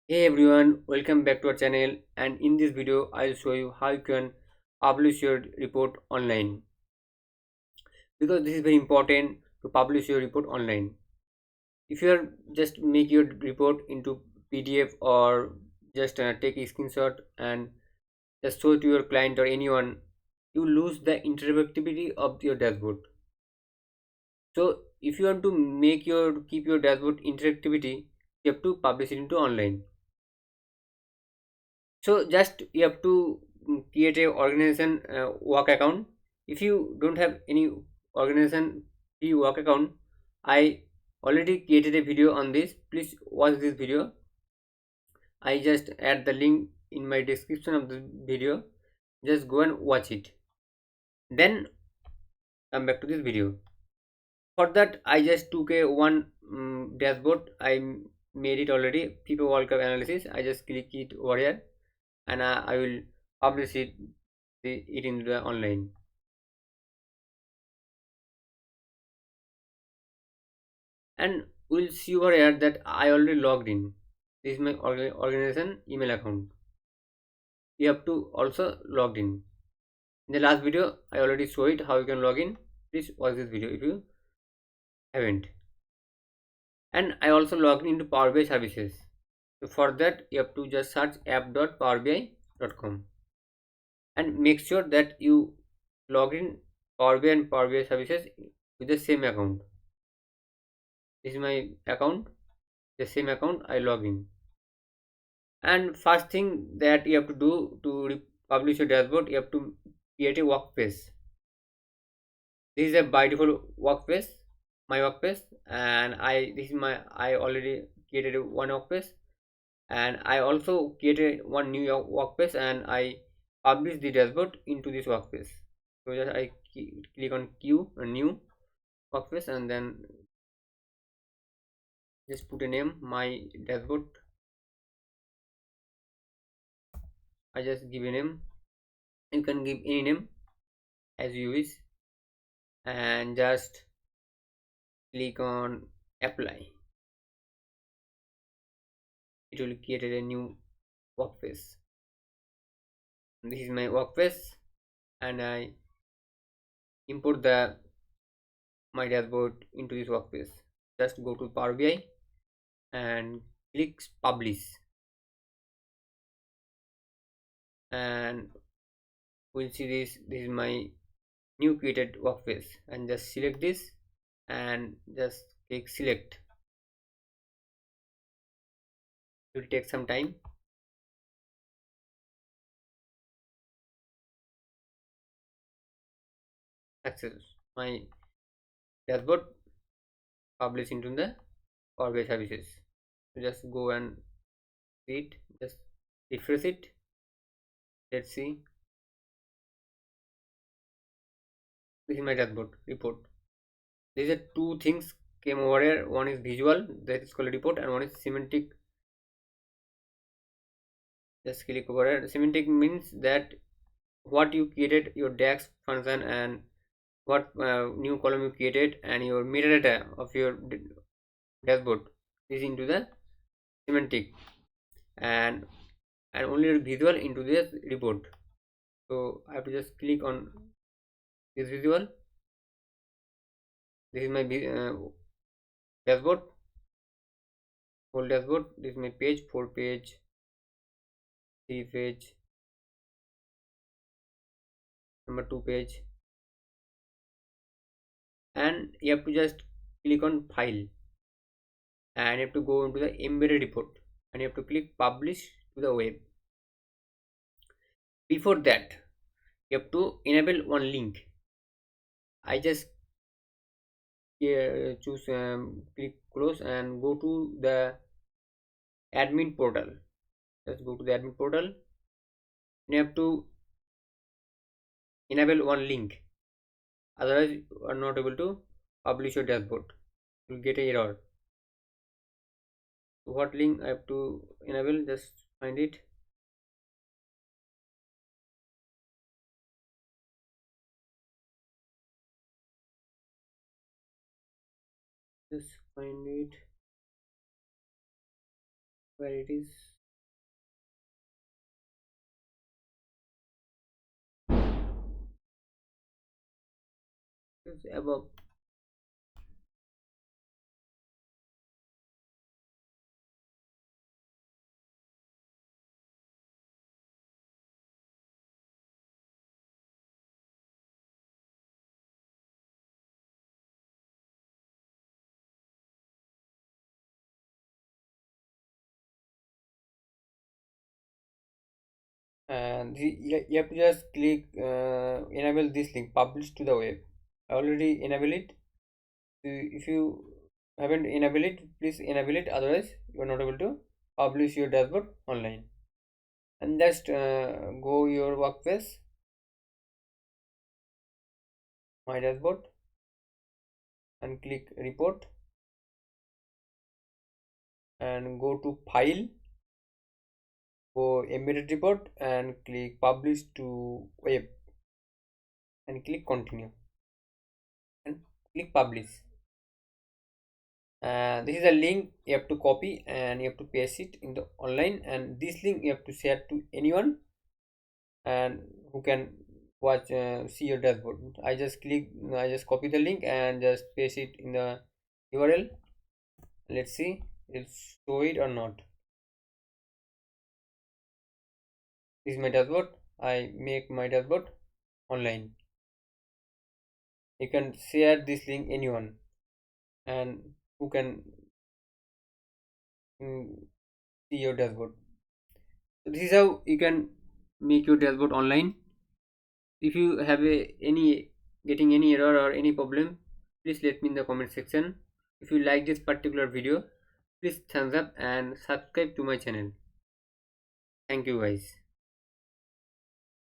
Hey everyone, welcome back to our channel, and in this video I'll show you how you can publish your report online, because this is very important to publish your report online. If you are just make your report into PDF or just take a screenshot and just show it to your client or anyone, you lose the interactivity of your dashboard. So if you want to make your keep your dashboard interactivity, you have to publish it into online. So just you have to create a organization work account. If you don't have any organization free work account, I already created a video on this. Please watch this video. I just add the link in my description of the video. Just go and watch it, then come back to this video. For that I just took a one dashboard. Made it already, FIFA World Cup analysis. I just click it over here, and I will publish it in the online. And we'll see over here that I already logged in. This is my organization email account. You have to also logged in. In the last video I already show it how you can log in. Please watch this video if you haven't. And I also logged into Power BI services. So for that you have to just search app.powerbi.com and make sure that you log in Power BI and Power BI services with the same account. This is my account, the same account I log in. And first thing that you have to do to publish your dashboard, you have to create a workspace. This is a by default workspace, my workspace, and I already created one workspace, and I also created one new workspace, and I publish the dashboard into this workspace. So just I click on Q, a new workspace, and then just put a name, my dashboard. I just give a name. You can give any name as you wish, and just click on apply. It will create a new workspace. This is my workspace, and I import the my dashboard into this workspace. Just go to Power BI and click publish, and we'll see this is my new created workspace. And just select this and just click select. It will take some time. Success, my dashboard published into the Power BI services. So just go and see it, just refresh it. Let's see. This is my dashboard report. These are two things came over here. One is visual, that is called report, and one is semantic. Just click over here. Semantic means that what you created, your DAX function, and what new column you created, and your metadata of your dashboard is into the semantic, and only visual into this report. So I have to just click on this visual. This is my dashboard, whole dashboard. This is my page, 4 page, 3 page, number 2 page, and you have to just click on file, and you have to go into the embedded report, and you have to click publish to the web. Before that you have to enable one link. I just choose click close and go to the admin portal. Let's go to the admin portal. You have to enable one link, otherwise you are not able to publish your dashboard. You will get a error. So what link I have to enable? Just find it. Just find it where it is. It's above. And you have to just click enable this link, publish to the web. I already enable it. If you haven't enabled it, please enable it, otherwise you are not able to publish your dashboard online. And just go your workspace, my dashboard, and click report, and go to file, go embedded report, and click publish to web, and click continue, and click publish. This is a link you have to copy and you have to paste it in the online, and this link you have to share to anyone and who can watch see your dashboard. I just copy the link and just paste it in the URL. Let's see it's show it or not. This is my dashboard. I make my dashboard online. You can share this link anyone and who can see your dashboard. So this is how you can make your dashboard online. If you have any getting any error or any problem, please let me in the comment section. If you like this particular video, please thumbs up and subscribe to my channel. Thank you guys.